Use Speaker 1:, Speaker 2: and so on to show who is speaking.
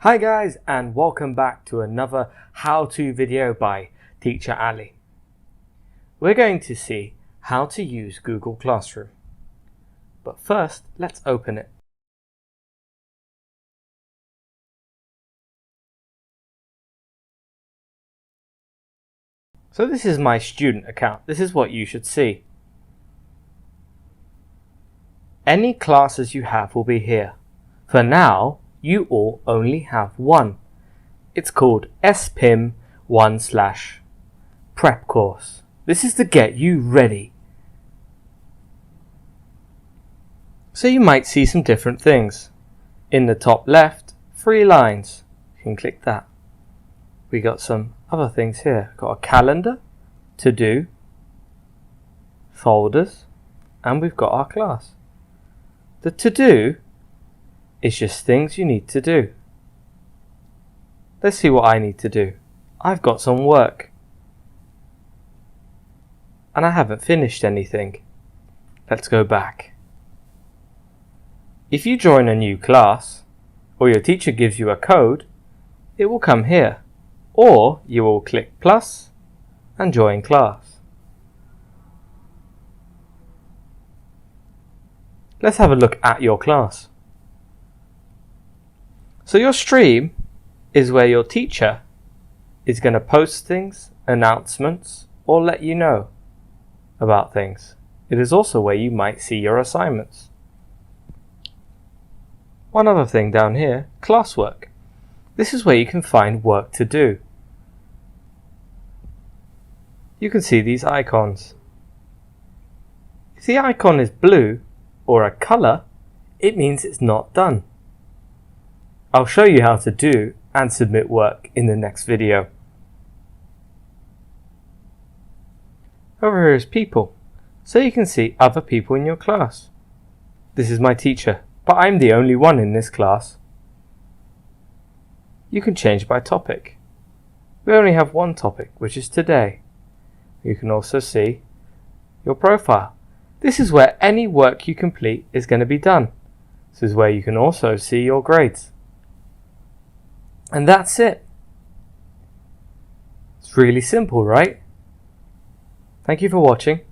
Speaker 1: Hi guys, and welcome back to another how-to video by Teacher Ali. We're going to see how to use Google Classroom. But first, let's open it. So this is my student account. This is what you should see. Any classes you have will be here. For now, you all only have one. It's called SPIM 1/prep course. This is to get you ready. So you might see some different things. In the top left, 3 lines. You can click that. We got some other things here. Got a calendar, to do, folders, and we've got our class. The to do is just things you need to do. Let's see what I need to do. I've got some work and I haven't finished anything. Let's go back. If you join a new class or your teacher gives you a code, it will come here, or you will click plus and join class. Let's have a look at your class. So your stream is where your teacher is going to post things, announcements, or let you know about things. It is also where you might see your assignments. One other thing down here, classwork. This is where you can find work to do. You can see these icons. If the icon is blue or a color, it means it's not done. I'll show you how to do and submit work in the next video. Over here is people, so you can see other people in your class. This is my teacher, but I'm the only one in this class. You can change by topic. We only have one topic, which is today. You can also see your profile. This is where any work you complete is going to be done. This is where you can also see your grades. And that's it. It's really simple, right? Thank you for watching.